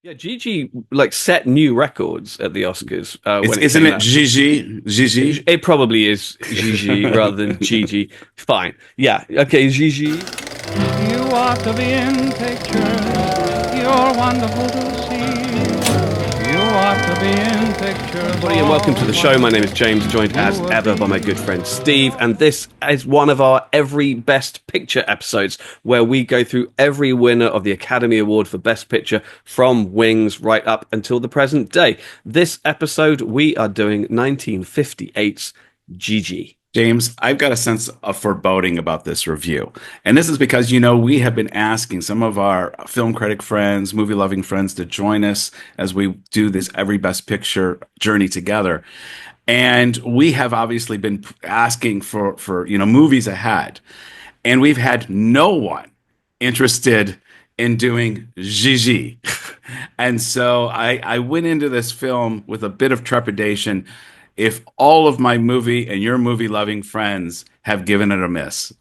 Yeah, Gigi like set new records at the Oscars It's when it isn't came it out. Gigi? Gigi? It probably is Gigi rather than Gigi. Fine. Yeah. Okay, Gigi. You ought to be in pictures. You're wonderful to see. You ought to be in pictures. Everybody, and welcome to the show. My name is James, joined as ever by my good friend Steve, and this is one of our every Best Picture episodes where we go through every winner of the Academy Award for Best Picture from Wings right up until the present day. This episode, we are doing 1958's Gigi. James, I've got a sense of foreboding about this review. And this is because, we have been asking some of our film critic friends, movie loving friends to join us as we do this every Best Picture journey together. And we have obviously been asking for movies ahead. And we've had no one interested in doing Gigi. And so I went into this film with a bit of trepidation if all of my movie and your movie loving friends have given it a miss.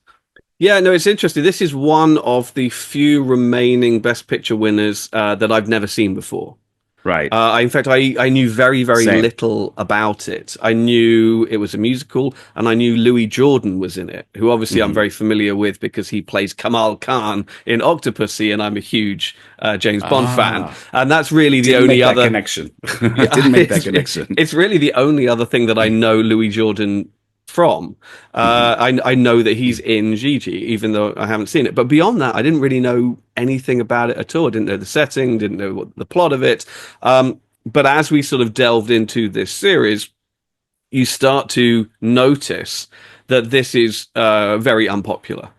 Yeah, no, it's interesting. This is one of the few remaining Best Picture winners that I've never seen before. Right. In fact, I knew very, very Same. little about it. I knew it was a musical, and I knew Louis Jordan was in it, who obviously I'm very familiar with because he plays Kamal Khan in Octopussy, and I'm a huge James Bond fan. And that's really the Didn't only make that other connection. Didn't make that connection. It's really the only other thing that I know Louis Jordan from. I know that he's in Gigi, even though I haven't seen it. But beyond that, I didn't really know anything about it at all. I didn't know the setting, didn't know what the plot of it. But as we sort of delved into this series, you start to notice that this is very unpopular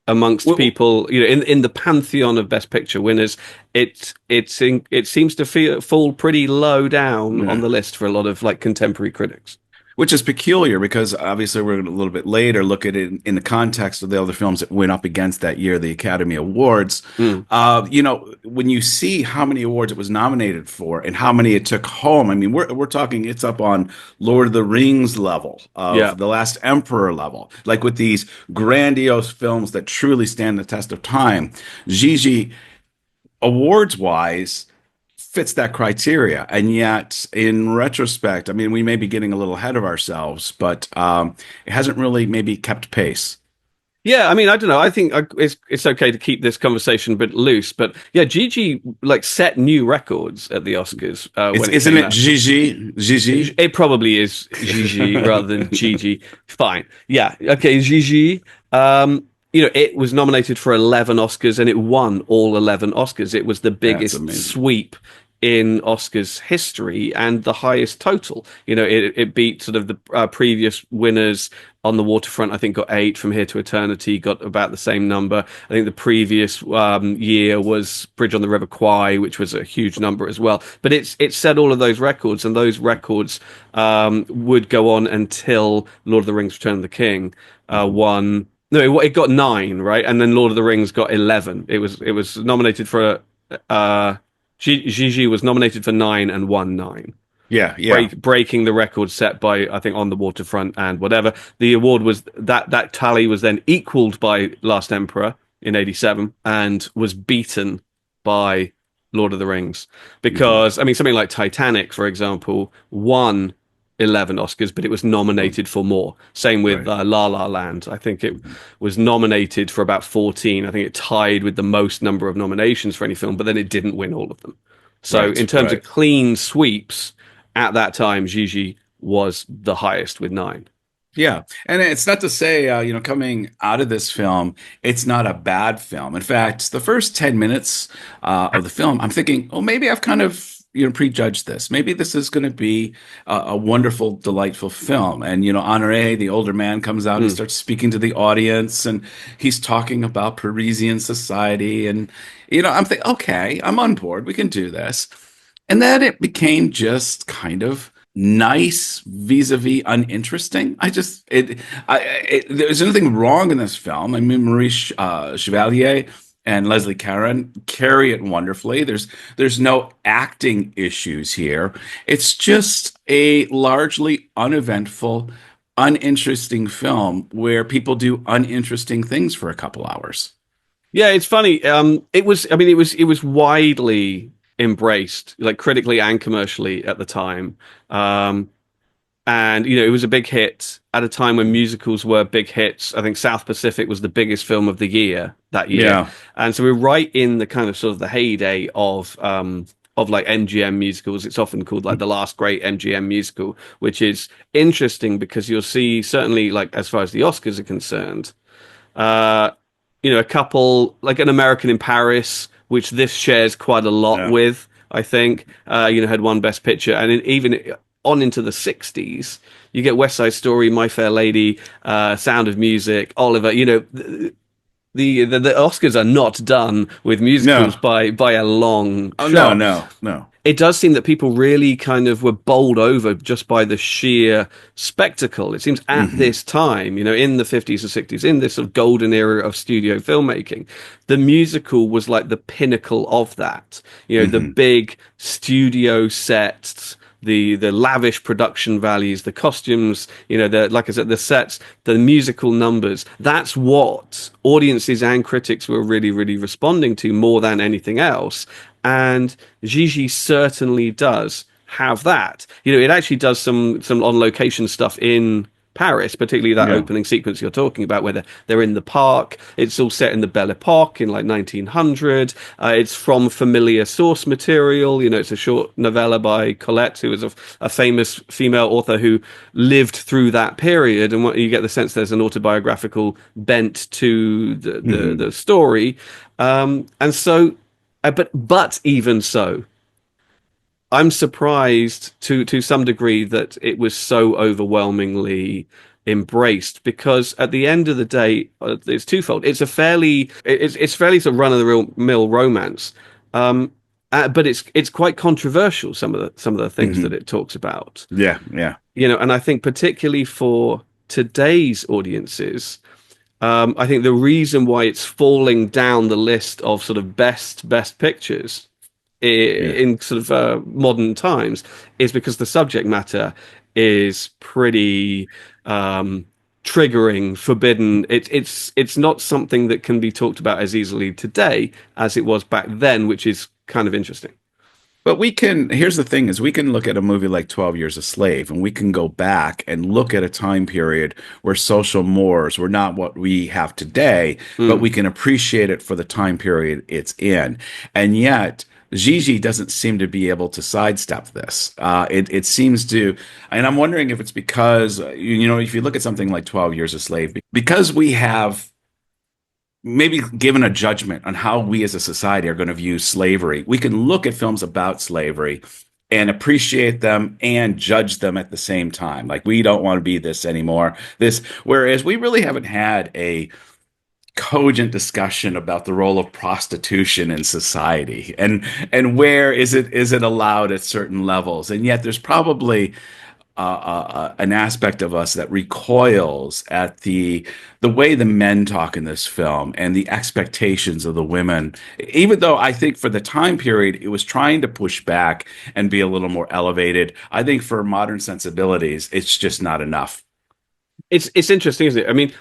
amongst people. In the pantheon of Best Picture winners, it seems to fall pretty low down on the list for a lot of like contemporary critics. Which is peculiar because obviously we're going to a little bit later look at it in the context of the other films that went up against that year, the Academy Awards. When you see how many awards it was nominated for and how many it took home, I mean, we're talking it's up on Lord of the Rings level, of The Last Emperor level, like with these grandiose films that truly stand the test of time. Gigi, awards-wise, fits that criteria. And yet, in retrospect, I mean, we may be getting a little ahead of ourselves, but it hasn't really maybe kept pace. Yeah, I mean, I don't know. I think it's okay to keep this conversation a bit loose, but yeah, Gigi like set new records at the Oscars when Isn't it Gigi? Gigi? It probably is Gigi rather than Gigi. Fine. Yeah. Okay, Gigi. It was nominated for 11 Oscars and it won all 11 Oscars. It was the biggest sweep in Oscars history and the highest total. It beat sort of the previous winners. On the Waterfront, I think, got 8. From Here to Eternity got about the same number. I think the previous year was Bridge on the River Kwai, which was a huge number as well. But it set all of those records, and those records would go on until Lord of the Rings: Return of the King won. No, it got 9, right? And then Lord of the Rings got 11. It was nominated for Gigi was nominated for 9 and won 9. Yeah. Breaking the record set by, I think, On the Waterfront and whatever. The award was that tally was then equaled by Last Emperor in 87 and was beaten by Lord of the Rings. Because, I mean, something like Titanic, for example, won 11 Oscars, but it was nominated for more. Same with La La Land. I think it was nominated for about 14. I think it tied with the most number of nominations for any film, but then it didn't win all of them. So in terms of clean sweeps, at that time, Gigi was the highest with 9. Yeah. And it's not to say, coming out of this film, it's not a bad film. In fact, the first 10 minutes of the film, I'm thinking, oh, maybe I've kind of, prejudged this. Maybe this is going to be a wonderful, delightful film. And, Honoré, the older man, comes out and starts speaking to the audience and he's talking about Parisian society. And, I'm thinking, okay, I'm on board. We can do this. And then it became just kind of nice vis-a-vis uninteresting. There's nothing wrong in this film. I mean, Maurice Chevalier and Leslie Caron carry it wonderfully. There's no acting issues here. It's just a largely uneventful, uninteresting film where people do uninteresting things for a couple hours. Yeah, it's funny. It was widely embraced, like critically and commercially at the time. And it was a big hit at a time when musicals were big hits. I think South Pacific was the biggest film of the year that year. Yeah. And so we're right in the kind of sort of the heyday of like MGM musicals. It's often called like the last great MGM musical, which is interesting because you'll see, certainly like as far as the Oscars are concerned, a couple like An American in Paris, which this shares quite a lot with, I think, had won Best Picture. And even on into the 60s, you get West Side Story, My Fair Lady, Sound of Music, Oliver. The Oscars are not done with musicals by a long shot. No. It does seem that people really kind of were bowled over just by the sheer spectacle. It seems at this time, in the 50s and 60s, in this sort of golden era of studio filmmaking, the musical was like the pinnacle of that. The big studio sets, the lavish production values, the costumes, like I said, the sets, the musical numbers. That's what audiences and critics were really, really responding to more than anything else. And Gigi certainly does have that. It actually does some on location stuff in Paris, particularly that opening sequence you're talking about, where they're in the park. It's all set in the Belle Epoque in like 1900. It's from familiar source material. It's a short novella by Colette, who was a famous female author who lived through that period. And you get the sense there's an autobiographical bent to the story. And so, but even so, I'm surprised to some degree that it was so overwhelmingly embraced, because at the end of the day, it's twofold. It's fairly sort of run of the mill romance, but it's quite controversial. Some of the things that it talks about. Yeah. And I think particularly for today's audiences, I think the reason why it's falling down the list of sort of best pictures in sort of modern times is because the subject matter is pretty triggering, forbidden. It's not something that can be talked about as easily today as it was back then, which is kind of interesting. But here's the thing, is we can look at a movie like 12 Years a Slave, and we can go back and look at a time period where social mores were not what we have today, but we can appreciate it for the time period it's in. And yet, Gigi doesn't seem to be able to sidestep this. It seems to, and I'm wondering if it's because, if you look at something like 12 Years a Slave, because we have maybe given a judgment on how we as a society are going to view slavery, we can look at films about slavery and appreciate them and judge them at the same time. Like, we don't want to be this anymore. Whereas we really haven't had a cogent discussion about the role of prostitution in society and where is it allowed at certain levels. And yet there's probably an aspect of us that recoils at the way the men talk in this film and the expectations of the women, even though I think for the time period it was trying to push back and be a little more elevated. I think for modern sensibilities, it's just not enough. It's interesting, isn't it? I mean,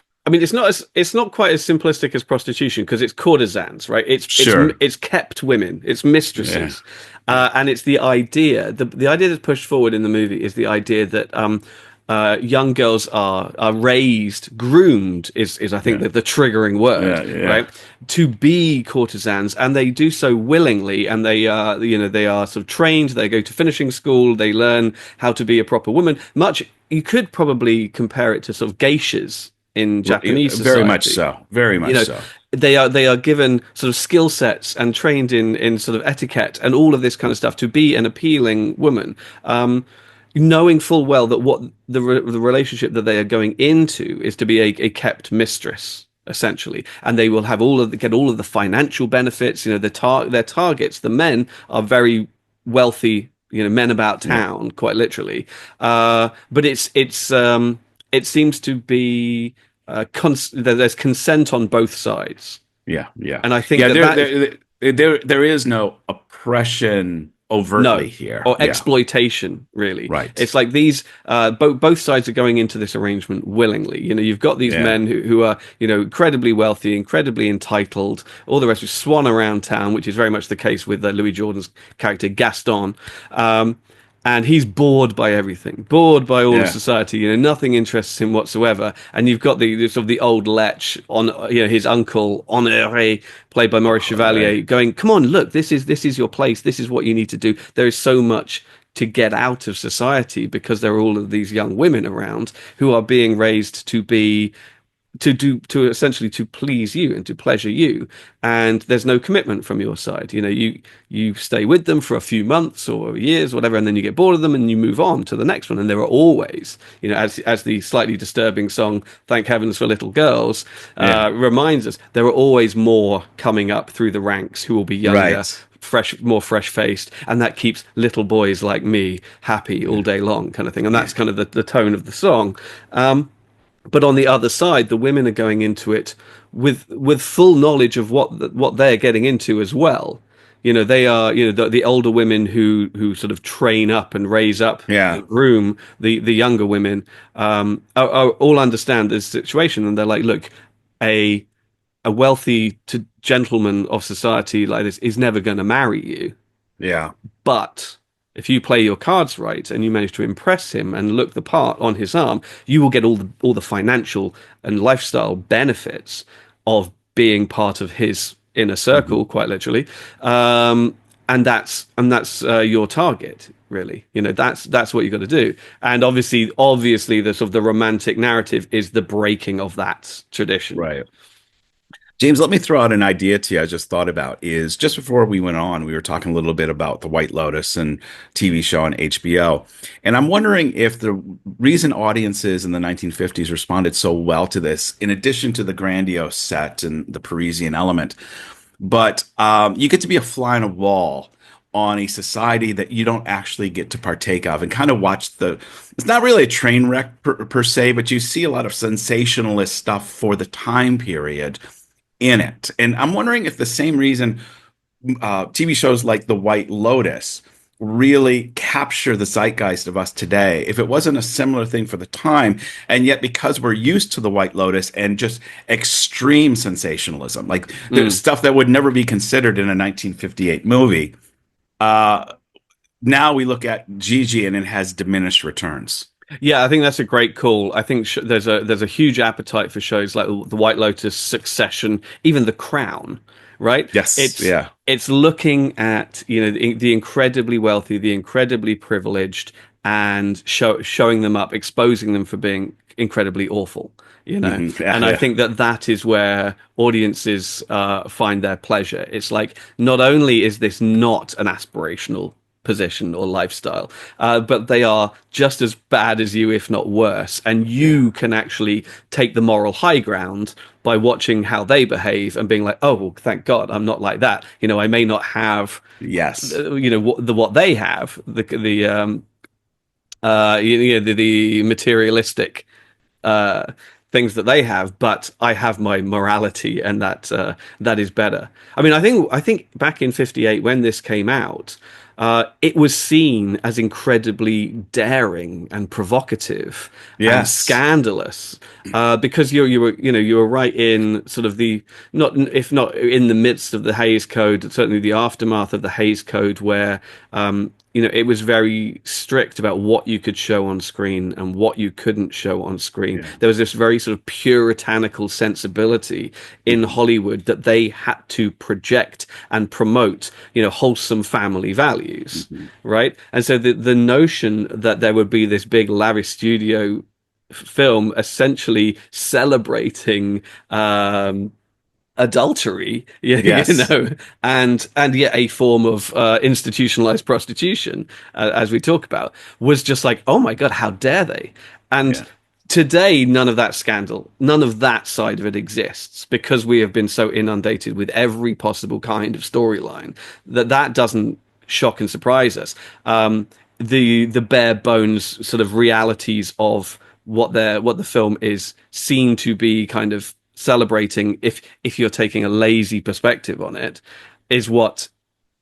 it's not quite as simplistic as prostitution, because it's courtesans, right? It's kept women, it's mistresses, and it's the idea. The idea that's pushed forward in the movie is the idea that young girls are raised, groomed is I think the triggering word, right? To be courtesans, and they do so willingly, and they are sort of trained. They go to finishing school. They learn how to be a proper woman. You could probably compare it to sort of geishas in Japanese society. Very much so. They are given sort of skill sets and trained in sort of etiquette and all of this kind of stuff to be an appealing woman, knowing full well that what the relationship that they are going into is to be a kept mistress, essentially, and they will have get all of the financial benefits. Their targets, the men, are very wealthy, men about town, quite literally. But it seems to be there's consent on both sides. Yeah. And I think there is no oppression overtly here. or exploitation, really. Right. It's like these both sides are going into this arrangement willingly. You've got these men who are incredibly wealthy, incredibly entitled, all the rest, who swan around town, which is very much the case with Louis Jordan's character Gaston. And he's bored by everything, bored by all of society. Nothing interests him whatsoever. And you've got the sort of the old lech on, his uncle Honoré, played by Maurice Chevalier, going, "Come on, look, this is your place. This is what you need to do." There is so much to get out of society because there are all of these young women around who are being raised to essentially to please you and to pleasure you, and there's no commitment from your side. You stay with them for a few months or years, whatever, and then you get bored of them and you move on to the next one. And there are always, as the slightly disturbing song "Thank Heavens for Little Girls" reminds us, there are always more coming up through the ranks who will be younger, more fresh-faced, and that keeps little boys like me happy all day long, kind of thing. And that's kind of the tone of the song. But on the other side, the women are going into it with full knowledge of what they're getting into as well. They are the older women who sort of train up and raise up, and groom the younger women. Are all understand this situation, and they're like, look, a wealthy gentleman of society like this is never going to marry you. Yeah, but if you play your cards right and you manage to impress him and look the part on his arm, you will get all the financial and lifestyle benefits of being part of his inner circle, quite literally. And that's your target, really. That's what you got to do. And obviously, the sort of the romantic narrative is the breaking of that tradition. Right. James, let me throw out an idea to you I just thought about. Is just before we went on, we were talking a little bit about The White Lotus and TV show on HBO. And I'm wondering if the reason audiences in the 1950s responded so well to this, in addition to the grandiose set and the Parisian element, but you get to be a fly on a wall on a society that you don't actually get to partake of and kind of watch it's not really a train wreck per se, but you see a lot of sensationalist stuff for the time period in it. And I'm wondering if the same reason TV shows like The White Lotus really capture the zeitgeist of us today, if it wasn't a similar thing for the time, and yet because we're used to The White Lotus and just extreme sensationalism, like there's stuff that would never be considered in a 1958 movie, now we look at Gigi and it has diminished returns. Yeah, I think that's a great call. I think there's a huge appetite for shows like The White Lotus, Succession, even The Crown, right? Yes, it's looking at the incredibly wealthy, the incredibly privileged, and showing them up, exposing them for being incredibly awful. I think that is where audiences find their pleasure. It's like, not only is this not an aspirational position or lifestyle, but they are just as bad as you, if not worse, and you can actually take the moral high ground by watching how they behave and being like, oh, well, thank God I'm not like that. I may not have what they have, the materialistic things that they have, but I have my morality, and that is better. I mean, I think back in '58 when this came out, it was seen as incredibly daring and provocative and scandalous, because you were right in sort of if not in the midst of the Hays Code, certainly the aftermath of the Hays Code, where it was very strict about what you could show on screen and what you couldn't show on screen. Yeah. There was this very sort of puritanical sensibility in Hollywood that they had to project and promote, wholesome family values, right? And so the notion that there would be this big lavish studio film essentially celebrating adultery, and yet a form of institutionalized prostitution, as we talk about, was just like, oh my God, how dare they? And today, none of that scandal, none of that side of it exists, because we have been so inundated with every possible kind of storyline that doesn't shock and surprise us. The bare bones sort of realities of what the film is seen to be kind of celebrating, if you're taking a lazy perspective on it, is what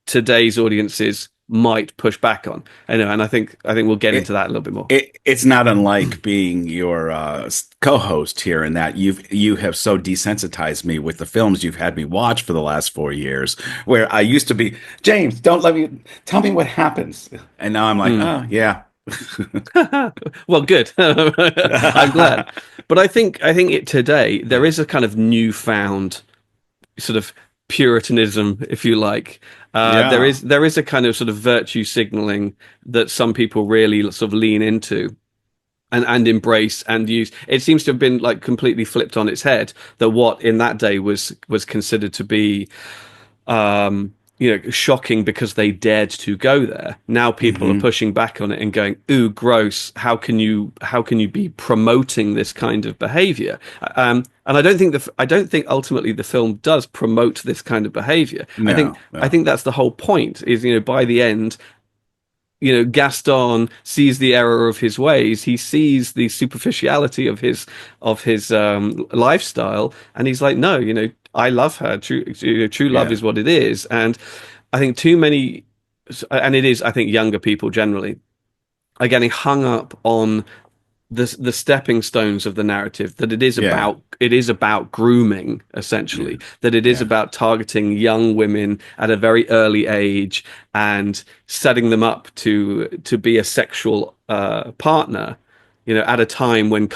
today's audiences might push back on. Anyway, and I think we'll get into that a little bit more. It's not unlike being your co-host here in that you have so desensitized me with the films you've had me watch for the last 4 years, where I used to be, James, don't let me tell me what happens, and now I'm like, oh yeah. Well, good. I'm glad. But I think today there is a kind of newfound sort of puritanism, if you like. There is a kind of sort of virtue signaling that some people really sort of lean into and embrace and use. It seems to have been like completely flipped on its head, that what in that day was considered to be shocking because they dared to go there. Now people are pushing back on it and going, "Ooh, gross! How can you be promoting this kind of behavior?" And I don't think ultimately the film does promote this kind of behavior. No. I think that's the whole point. Is by the end, Gaston sees the error of his ways. He sees the superficiality of his lifestyle, and he's like, no, I love her. True love is what it is. And I think too many, and it is, I think younger people generally are getting hung up on the stepping stones of the narrative, that it is about grooming, essentially, that it is about targeting young women at a very early age and setting them up to be a sexual partner, at a time when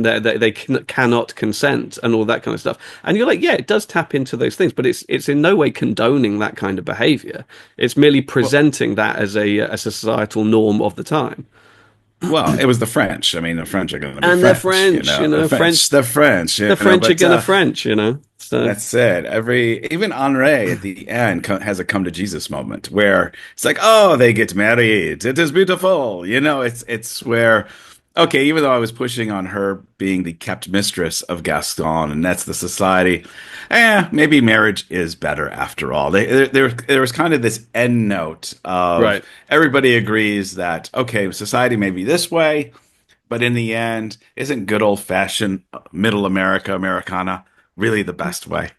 they cannot consent and all that kind of stuff. And you're like, yeah, it does tap into those things, but it's in no way condoning that kind of behavior. It's merely presenting that as a societal norm of the time. Well, it was the French. I mean, the French are going to be and French, the French, the French, the French, the French are going to French, So that's it. Even Henri at the end has a come to Jesus moment where it's like, oh, they get married. It is beautiful. It's where, okay, even though I was pushing on her being the kept mistress of Gaston, and that's the society, maybe marriage is better after all. There was kind of this end note of everybody agrees that, okay, society may be this way, but in the end, isn't good old fashioned middle Americana really the best way?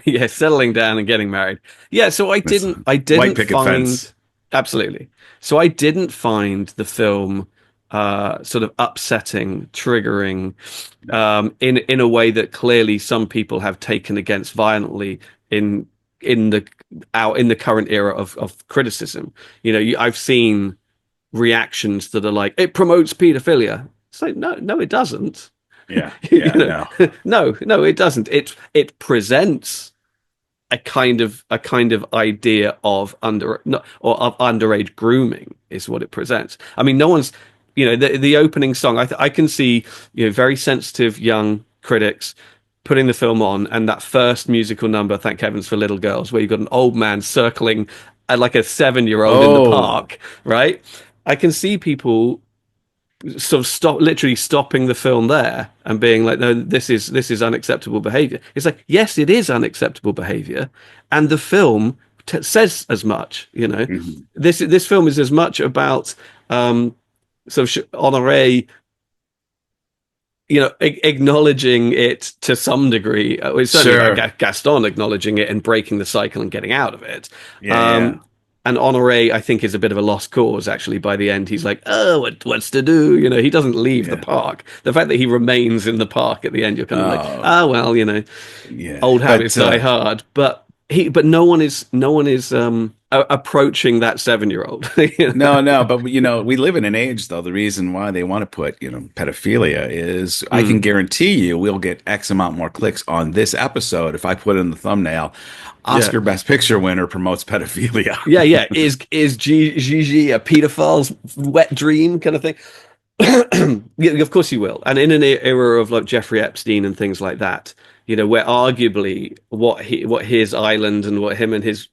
Yeah, settling down and getting married. Yeah, so I didn't white picket find fence. Absolutely. So I didn't find the film sort of upsetting, triggering, in a way that clearly some people have taken against violently in the current era of criticism. I've seen reactions that are like, it promotes pedophilia. It's like, no, it doesn't. Yeah, no, it doesn't. It presents a kind of idea of underage grooming is what it presents. I mean, no one's, the opening song. I can see very sensitive young critics putting the film on, and that first musical number, thank heavens for little girls, where you've got an old man circling like a 7-year-old in the park, right? I can see people sort of literally stopping the film there and being like, no, this is unacceptable behavior. It's like, yes, it is unacceptable behavior, and the film says as much. This film is as much about sort of Honoré, acknowledging it to some degree. It's certainly about Gaston acknowledging it and breaking the cycle and getting out of it. And Honoré, I think, is a bit of a lost cause, actually. By the end, he's like, oh, what's to do? He doesn't leave the park. The fact that he remains in the park at the end, you're kind of like, well, old habits die hard. But no one is approaching that 7-year-old. No, but we live in an age, though. The reason why they want to put pedophilia is I can guarantee you we'll get X amount more clicks on this episode if I put in the thumbnail, Oscar Best Picture winner promotes pedophilia. Yeah. Is Gigi a pedophile's wet dream kind of thing? Yeah, of course you will. And in an era of like Jeffrey Epstein and things like that, where arguably what his island and what him and his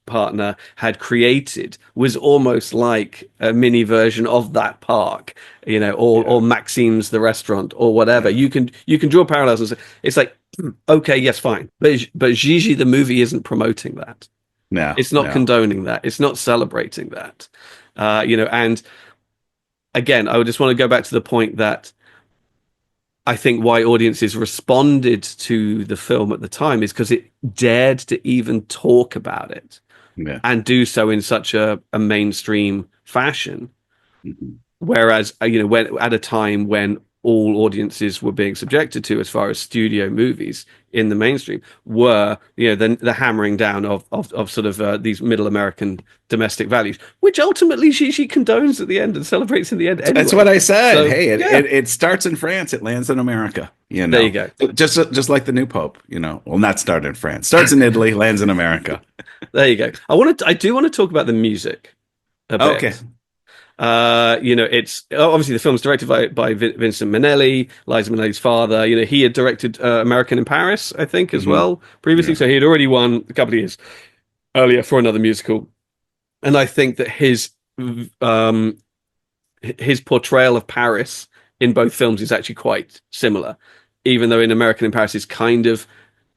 partner had created was almost like a mini version of that park, or Maxime's the restaurant or whatever. You can draw parallels and say, it's like, okay, yes, fine, but Gigi the movie isn't promoting that. No, it's not condoning that. It's not celebrating that. And again, I would just want to go back to the point that I think why audiences responded to the film at the time is because it dared to even talk about it. Yeah. and do so in such a mainstream fashion. Mhm. Whereas, when at a time when all audiences were being subjected to, as far as studio movies in the mainstream, were the hammering down of sort of these middle American domestic values, which ultimately she condones at the end and celebrates in the end That's anyway. what I said. So Hey, yeah, it starts in France, it lands in America. there you go. Just like the new pope. Well, not start in France, starts in Italy, lands in America. There you go. I do want to talk about the music a Okay. bit. It's obviously the film's directed by Vincent Minnelli, Liza Minnelli's father. He had directed American in Paris, I think, as Hmm. well previously. Yeah. So he had already won a couple of years earlier for another musical. And I think that um, his portrayal of Paris in both films is actually quite similar, even though in American in Paris is kind of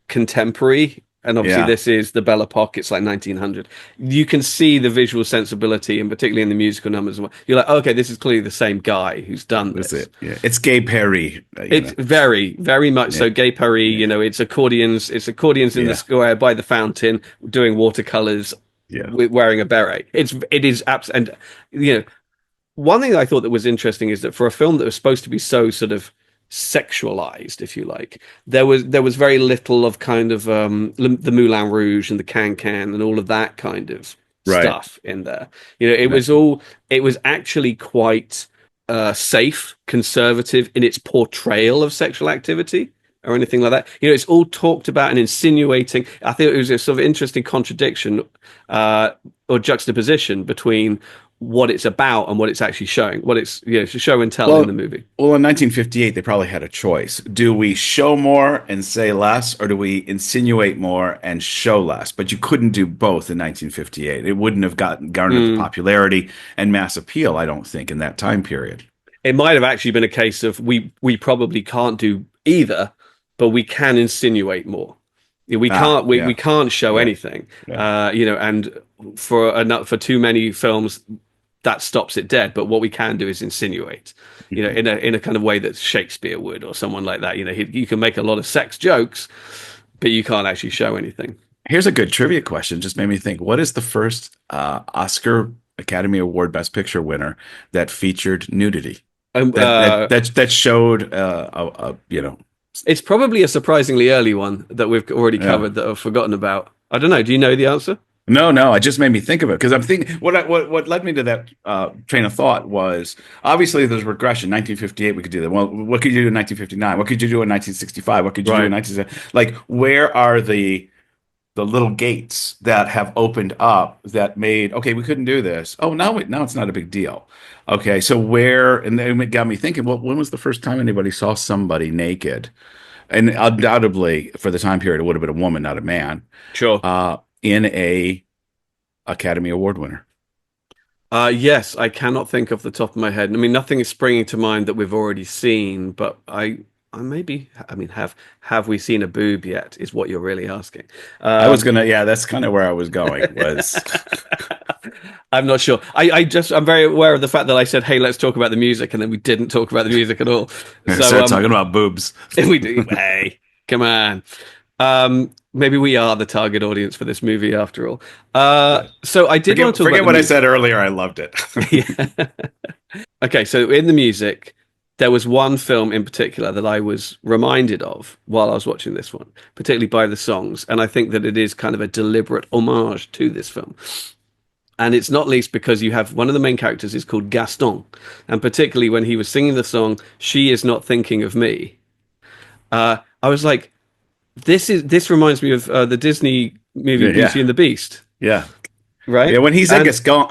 contemporary, and obviously Yeah. this is the Belle Epoque. It's like 1900. You can see the visual sensibility, and particularly in the musical numbers. You're like, okay, this is clearly the same guy who's done That's this. it. Yeah. It's Gay Perry. It's very, very much Yeah. so. Gay Paris, Yeah. it's accordions. It's accordions in the Yeah. square by the fountain, doing watercolors, Yeah. wearing a beret. It is and one thing I thought that was interesting is that for a film that was supposed to be so sort of sexualized, if you like, there was very little of kind of the Moulin Rouge and the Can and all of that kind of Right. stuff in there. It was actually quite safe, conservative in its portrayal of sexual activity or anything like that. It's all talked about and insinuating. I think it was a sort of interesting contradiction or juxtaposition between what it's about and what it's actually showing, what it's show and tell in the movie. Well, in 1958, they probably had a choice. Do we show more and say less, or do we insinuate more and show less? But you couldn't do both in 1958. It wouldn't have garnered the popularity and mass appeal, I don't think, in that time period. It might have actually been a case of we probably can't do either, but we can insinuate more. We can't show anything, and for too many films that stops it dead. But what we can do is insinuate, in a kind of way that Shakespeare would or someone like that. You can make a lot of sex jokes, but you can't actually show anything. Here's a good trivia question. Just made me think. What is the first Oscar Academy Award Best Picture winner that featured nudity? That showed It's probably a surprisingly early one that we've already covered that I've forgotten about. I don't know. Do you know the answer? No, it just made me think of it because I'm thinking what led me to that train of thought was obviously there's regression. 1958, we could do that. Well, what could you do in 1959? What could you do in 1965? What could you do in 1970? Like, where are the little gates that have opened up that made we couldn't do this. Oh, now it's not a big deal. Okay, so and then it got me thinking. Well, when was the first time anybody saw somebody naked? And undoubtedly, for the time period, it would have been a woman, not a man. Sure. In a Academy Award winner. Yes, I cannot think off the top of my head. I mean, nothing is springing to mind that we've already seen, but have we seen a boob yet? Is what you're really asking. That's kind of where I was going. Was I'm not sure. I'm very aware of the fact that I said, "Hey, let's talk about the music," and then we didn't talk about the music at all. So talking about boobs. We do. Hey, come on. Maybe we are the target audience for this movie after all. So I did want to talk forget about what I said earlier. I loved it. Yeah. Okay, so in the music, there was one film in particular that I was reminded of while I was watching this one, particularly by the songs, and I think that it is kind of a deliberate homage to this film. And it's not least because you have one of the main characters is called Gaston, and particularly when he was singing the song "She Is Not Thinking of Me," I was like, This reminds me of the Disney movie Beauty and the Beast. Yeah, right. Yeah, when he said Gaston,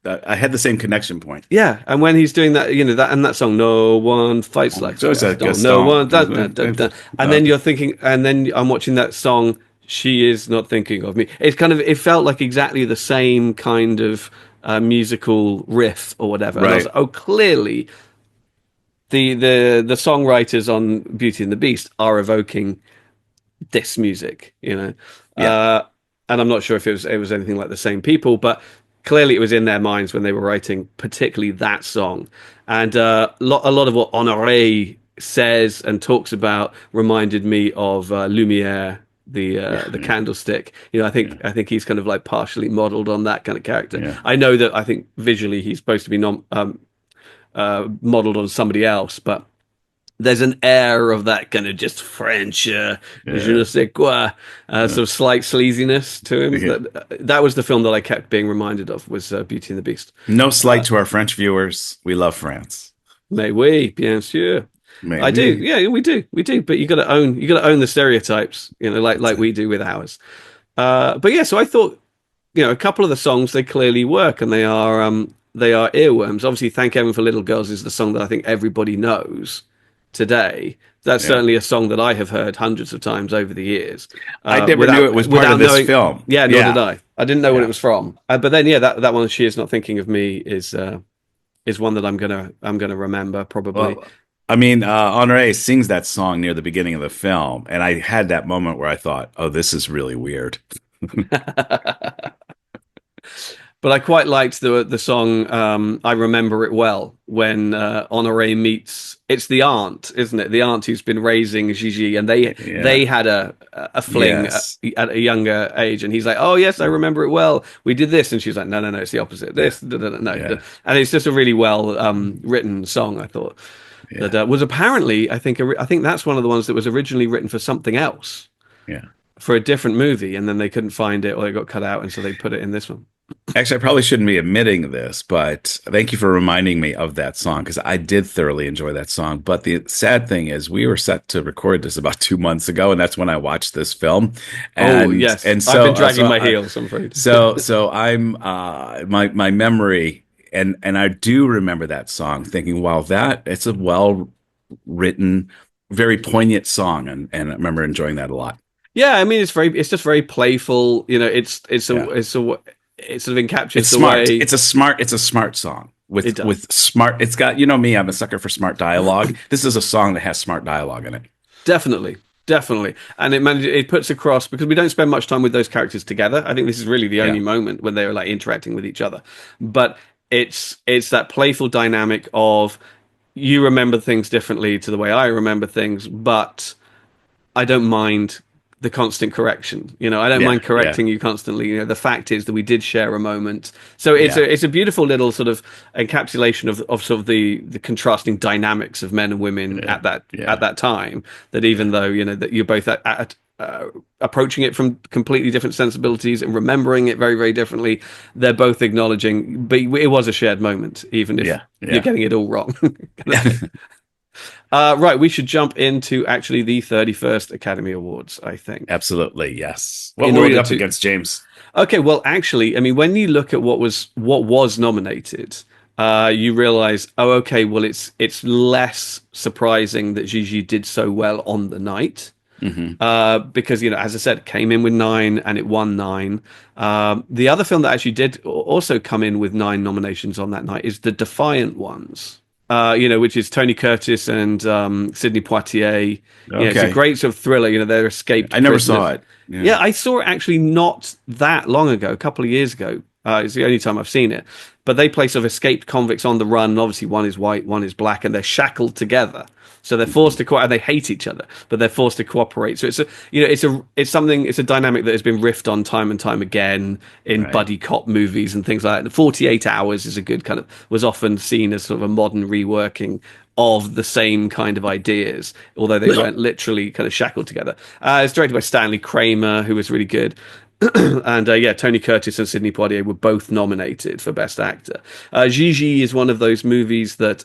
I had the same connection point. Yeah, and when he's doing that, that song, "No one fights like Gaston." No one, and then you're thinking, and then I'm watching that song. She is not thinking of me. It felt like exactly the same kind of musical riff or whatever. Right. And I was like, oh, clearly. The songwriters on Beauty and the Beast are evoking this music, and I'm not sure if it was anything like the same people, but clearly it was in their minds when they were writing, particularly that song. And a lot of what Honoré says and talks about reminded me of Lumiere the candlestick. I think he's kind of like partially modeled on that kind of character. Yeah. I know that I think visually he's supposed to be modeled on somebody else, but there's an air of that kind of just French, je ne sais quoi, sort of slight sleaziness to him. That was the film that I kept being reminded of, was Beauty and the Beast. No slight to our French viewers. We love France. Mais oui, bien sûr. I do. Yeah, we do. But you got to own the stereotypes, like we do with ours. But yeah, so I thought, a couple of the songs, they clearly work, and they are earworms. Obviously, Thank Heaven for Little Girls is the song that I think everybody knows today. That's certainly a song that I have heard hundreds of times over the years. I never knew it was part of this film. Yeah, nor did I. I didn't know what it was from. But then, that one, She Is Not Thinking of Me, is one that I'm gonna remember probably. Well, I mean, Honoré sings that song near the beginning of the film, and I had that moment where I thought, "Oh, this is really weird." But I quite liked the song I Remember It Well, when Honoré meets, it's the aunt, isn't it? The aunt who's been raising Gigi, and they had a fling at a younger age, and he's like, "Oh yes, I remember it well. We did this," and she's like, "No, it's the opposite. This, no." And it's just a really well written song, I thought. That was apparently, I think that's one of the ones that was originally written for something else. Yeah. For a different movie, and then they couldn't find it, or it got cut out, and so they put it in this one. Actually, I probably shouldn't be admitting this, but thank you for reminding me of that song, because I did thoroughly enjoy that song. But the sad thing is, we were set to record this about 2 months ago, and that's when I watched this film. And, yes, and so I've been dragging my heels, I'm afraid. So I'm my memory, and I do remember that song, thinking, "Wow, it's a well written, very poignant song," and I remember enjoying that a lot. Yeah, I mean, it's just very playful. It sort of encapsulates the way. It's a smart song with smart. It's got, me, I'm a sucker for smart dialogue. This is a song that has smart dialogue in it. Definitely. And it puts across, because we don't spend much time with those characters together. I think this is really the only moment when they're like interacting with each other. But it's that playful dynamic of, you remember things differently to the way I remember things, but I don't mind the constant correction. I don't mind correcting you constantly. The fact is that we did share a moment. So it's a beautiful little sort of encapsulation of sort of the contrasting dynamics of men and women at that time. That even though that you're both approaching it from completely different sensibilities and remembering it very, very differently, they're both acknowledging. But it was a shared moment, even if you're getting it all wrong. Right, we should jump into actually the 31st Academy Awards, I think. Absolutely, yes. What were you up against, James? Okay, well, actually, I mean, when you look at what was nominated, you realize, well, it's less surprising that Gigi did so well on the night. Mm-hmm. Because, as I said, it came in with 9 and it won 9. The other film that actually did also come in with 9 nominations on that night is The Defiant Ones. Which is Tony Curtis and Sidney Poitier. Okay. It's a great sort of thriller. They're escaped. I never saw it. Yeah, I saw it actually not that long ago, a couple of years ago. It's the only time I've seen it. But they play sort of escaped convicts on the run. And obviously, one is white, one is black, and they're shackled together. So they're forced to cooperate. They hate each other, but they're forced to cooperate. So it's a dynamic that has been riffed on time and time again in buddy cop movies and things like that. 48 Hours is a good was often seen as sort of a modern reworking of the same kind of ideas, although they weren't literally kind of shackled together. It's directed by Stanley Kramer, who was really good. And Tony Curtis and Sidney Poitier were both nominated for Best Actor. Gigi is one of those movies that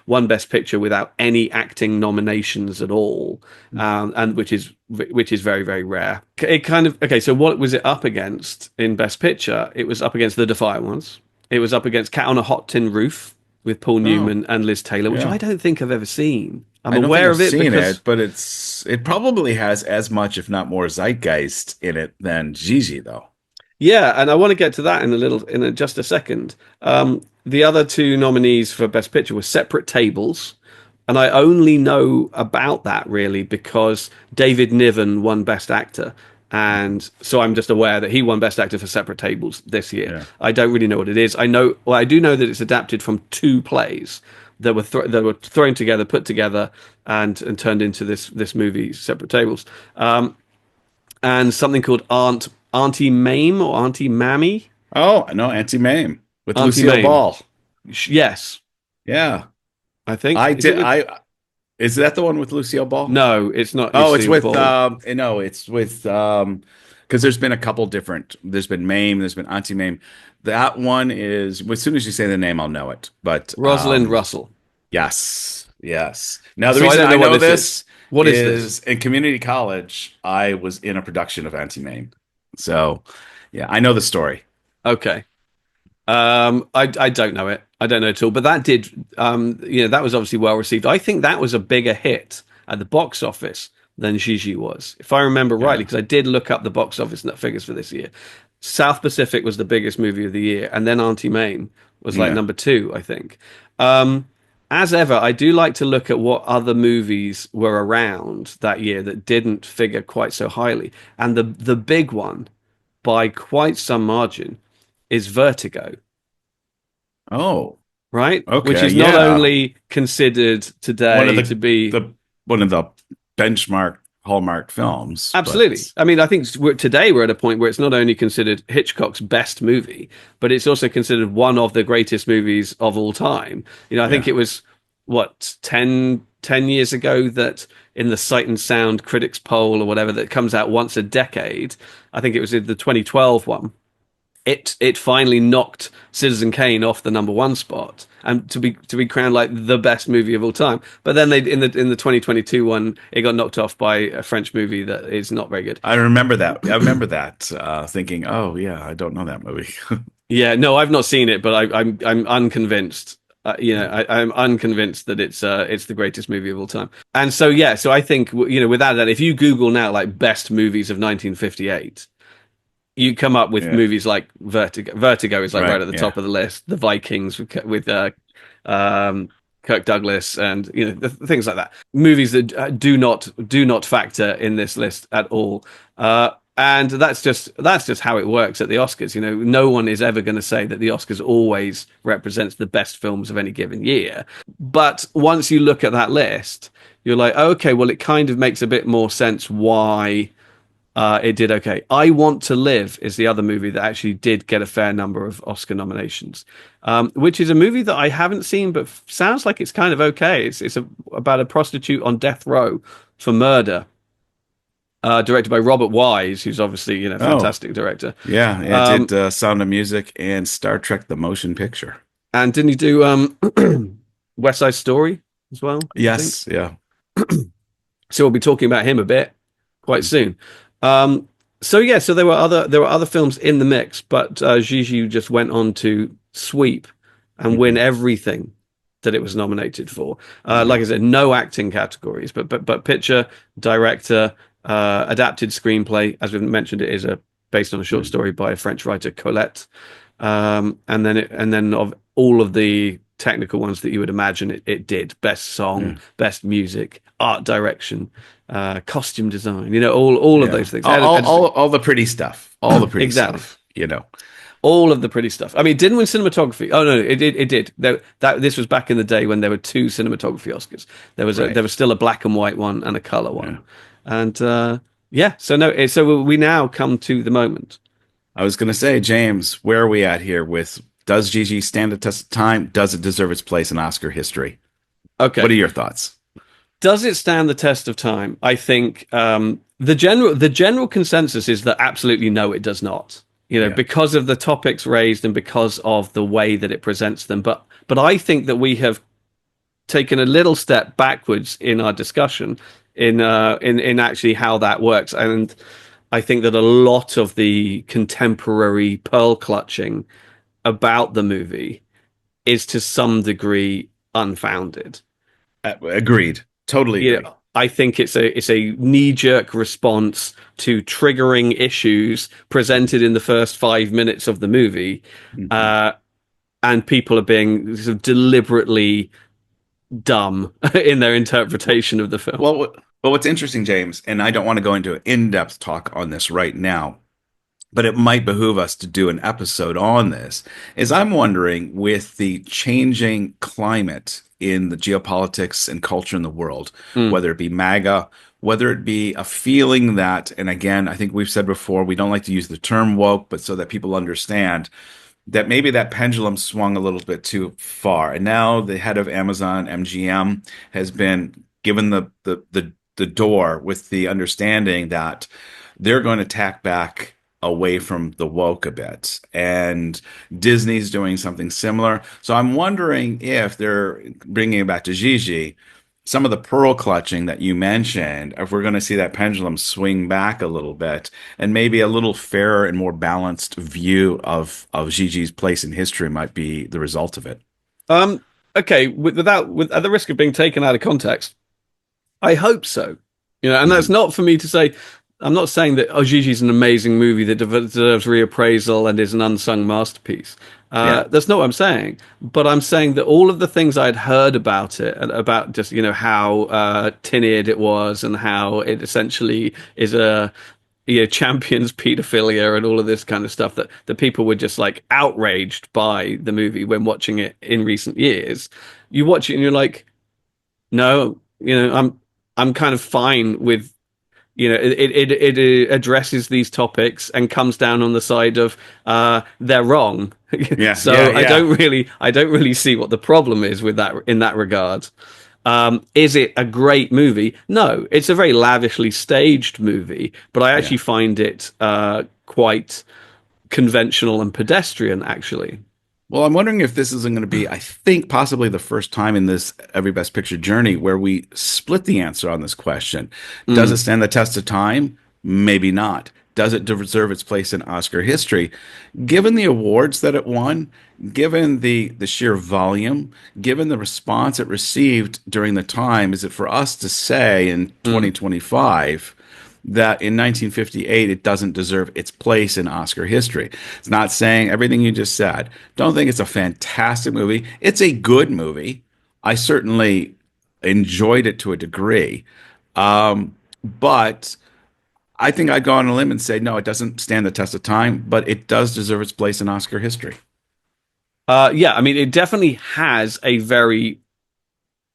won Best Picture without any acting nominations at all, and which is very, very rare. So what was it up against in Best Picture? It was up against The Defiant Ones. It was up against Cat on a Hot Tin Roof with Paul Newman and Liz Taylor, which I don't think I've ever seen. I'm aware of it, but it probably has as much, if not more, zeitgeist in it than Gigi, though. Yeah, and I want to get to that in just a second. The other 2 nominees for Best Picture were Separate Tables, and I only know about that really because David Niven won Best Actor, and so I'm just aware that he won Best Actor for Separate Tables this year. Yeah. I don't really know what it is. I do know that it's adapted from 2 plays that were thrown together, put together, and turned into this movie, Separate Tables. And and something called Auntie Mame or Auntie Mammy. Oh, no, Auntie Mame with Auntie Lucille Mame. Ball. Yes, Yeah. I think. I Is it did. with- Is that the one with Lucille Ball? No, it's not. Oh, it's Lucille with Ball. no, it's with because there's been a couple different. There's been Mame, there's been Auntie Mame. That one is as soon as you say the name, I'll know it. But Rosalind Russell. yes, yes. Now the So I reason don't I know what know this this What is this? in community college, I was in a production of Auntie Mame. So yeah, I know the story. Okay. I don't know it. I don't know at all. But that did, that was obviously well received. I think that was a bigger hit at the box office than Gigi was, if I remember rightly, because I did look up the box office figures for this year. South Pacific was the biggest movie of the year, and then Auntie Mame was like number 2, I think. As ever, I do like to look at what other movies were around that year that didn't figure quite so highly, and the big one by quite some margin is Vertigo. Oh, right? okay, Which is not only considered today to be one of the benchmark Hallmark films. Absolutely. I mean, I think today we're at a point where it's not only considered Hitchcock's best movie, but it's also considered one of the greatest movies of all time. I think it was, 10 years ago that in the Sight and Sound Critics Poll or whatever that comes out once a decade, I think it was in the 2012 one, it finally knocked Citizen Kane off the number 1 spot and to be crowned like the best movie of all time. But then they in the 2022 one, it got knocked off by a French movie that is not very good. I remember that. Thinking, oh yeah, I don't know that movie. Yeah, no, I've not seen it, but I'm unconvinced. I'm unconvinced that it's the greatest movie of all time. And so so I think without that, if you Google now like best movies of 1958. You come up with movies like Vertigo. Vertigo is like right at the top of the list. The Vikings with Kirk Douglas and things like that. Movies that do not factor in this list at all. And that's just how it works at the Oscars. No one is ever going to say that the Oscars always represents the best films of any given year. But once you look at that list, you're like, okay, well, it kind of makes a bit more sense why. It did okay. I Want to Live is the other movie that actually did get a fair number of Oscar nominations, which is a movie that I haven't seen, but sounds like it's kind of okay. It's about a prostitute on death row for murder, directed by Robert Wise, who's obviously fantastic director. Yeah, it did Sound of Music and Star Trek: The Motion Picture. And didn't he do West Side Story as well? Yes, yeah. So we'll be talking about him a bit quite soon. So there were other films in the mix, but Gigi just went on to sweep and win everything that it was nominated for. Like I said, no acting categories, but picture, director, adapted screenplay. As we've mentioned, it is based on a short story by a French writer, Colette. And then of all of the technical ones that you would imagine, it did best song, best music, art direction, costume design, all of those things. All the pretty stuff. All the pretty stuff. All of the pretty stuff. I mean, it didn't win cinematography. Oh no, it did. This was back in the day when there were 2 cinematography Oscars. There was still a black and white one and a color one. And so we now come to the moment. I was going to say, James, where are we at here with does Gigi stand the test of time? Does it deserve its place in Oscar history? Okay. What are your thoughts? Does it stand the test of time? I think the general consensus is that absolutely no, it does not. Because of the topics raised and because of the way that it presents them. But I think that we have taken a little step backwards in our discussion in actually how that works. And I think that a lot of the contemporary pearl clutching about the movie is to some degree unfounded. Agreed. Totally agree. I think it's a knee-jerk response to triggering issues presented in the first 5 minutes of the movie, and people are being sort of deliberately dumb in their interpretation of the film. Well, what's interesting, James, and I don't want to go into an in-depth talk on this right now, but it might behoove us to do an episode on this, is I'm wondering, with the changing climate in the geopolitics and culture in the world, whether it be MAGA, whether it be a feeling that, and again, I think we've said before, we don't like to use the term woke, but so that people understand that maybe that pendulum swung a little bit too far. And now the head of Amazon, MGM, has been given the door with the understanding that they're going to tack back away from the woke a bit. And Disney's doing something similar. So I'm wondering if they're bringing it back to Gigi, some of the pearl clutching that you mentioned, if we're going to see that pendulum swing back a little bit and maybe a little fairer and more balanced view of Gigi's place in history might be the result of it. Okay, with at the risk of being taken out of context, I hope so. And that's not for me to say. I'm not saying that Gigi's an amazing movie that deserves reappraisal and is an unsung masterpiece. That's not what I'm saying. But I'm saying that all of the things I'd heard about it, and about just how tin-eared it was, and how it essentially is a champions pedophilia and all of this kind of stuff, that people were just like outraged by the movie when watching it in recent years. You watch it and you're like, no, I'm kind of fine with. It addresses these topics and comes down on the side of they're wrong. So I don't really see what the problem is with that in that regard. Is it a great movie? No, it's a very lavishly staged movie, but I actually find it quite conventional and pedestrian, actually. Well, I'm wondering if this isn't going to be, I think, possibly the first time in this Every Best Picture journey where we split the answer on this question. Does it stand the test of time? Maybe not. Does it deserve its place in Oscar history? Given the awards that it won, given the sheer volume, given the response it received during the time, is it for us to say in 2025 that in 1958 it doesn't deserve its place in Oscar history? It's not saying everything you just said. Don't think it's a fantastic movie. It's a good movie. I certainly enjoyed it to a degree. But I think I'd go on a limb and say, no, it doesn't stand the test of time, but it does deserve its place in Oscar history. I mean, it definitely has a very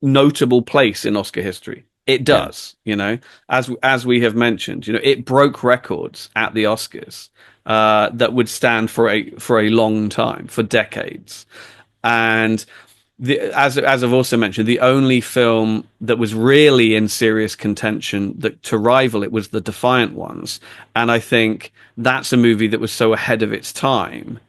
notable place in Oscar history. It does, as we have mentioned, it broke records at the Oscars that would stand for a long time, for decades. And as I've also mentioned, the only film that was really in serious contention to rival it was The Defiant Ones. And I think that's a movie that was so ahead of its time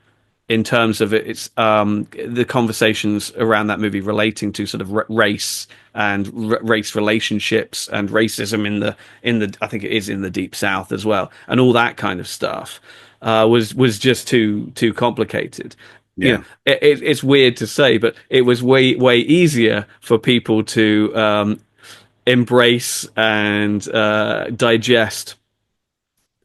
in terms of its the conversations around that movie relating to sort of race and race relationships and racism in the I think it is in the Deep South as well, and all that kind of stuff was just too complicated. It's weird to say, but it was way easier for people to embrace and digest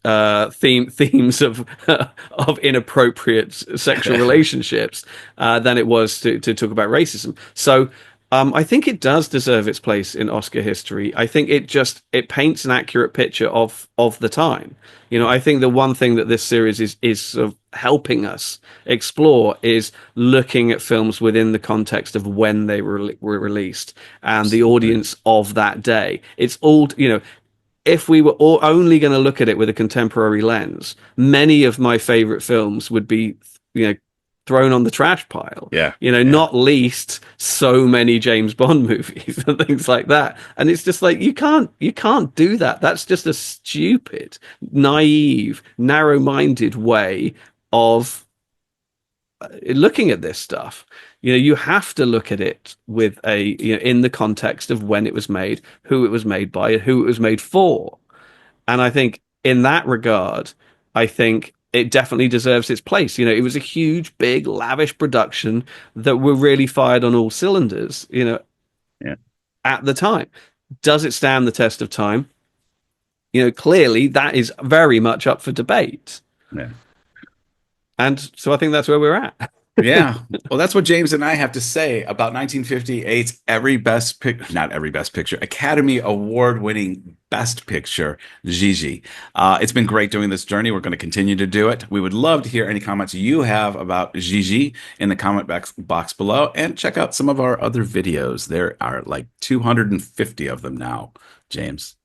themes of inappropriate sexual relationships than it was to talk about racism. So I think it does deserve its place in Oscar history. I think it paints an accurate picture of the time. I think the one thing that this series is sort of helping us explore is looking at films within the context of when they were released and the audience of that day. It's all, if we were only going to look at it with a contemporary lens, many of my favorite films would be, thrown on the trash pile. Not least so many James Bond movies and things like that. And it's just like, you can't do that. That's just a stupid, naive, narrow-minded way of looking at this stuff. You have to look at it with in the context of when it was made, who it was made by, and who it was made for. And I think in that regard, it definitely deserves its place. It was a huge, big, lavish production that were really fired on all cylinders, at the time. Does it stand the test of time? Clearly that is very much up for debate. Yeah. And so I think that's where we're at. Yeah. Well, that's what James and I have to say about 1958's not every best picture, Academy Award winning Best Picture, Gigi. It's been great doing this journey. We're going to continue to do it. We would love to hear any comments you have about Gigi in the comment box below, and check out some of our other videos. There are like 250 of them now, James.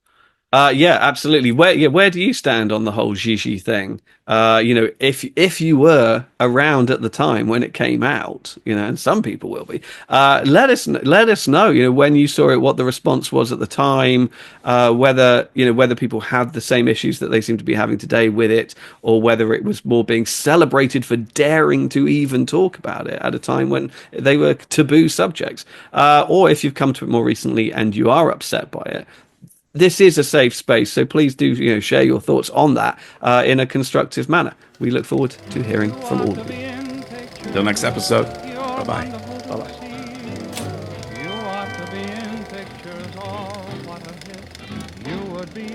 Yeah, absolutely. Where do you stand on the whole Gigi thing? If you were around at the time when it came out, and some people will be, let us know, when you saw it, what the response was at the time, whether people had the same issues that they seem to be having today with it, or whether it was more being celebrated for daring to even talk about it at a time when they were taboo subjects, or if you've come to it more recently and you are upset by it. This is a safe space, so please do share your thoughts on that in a constructive manner. We look forward to hearing from all of you. Till next episode. Bye-bye. Bye-bye. You ought to be in pictures. Oh, what a hit you would be.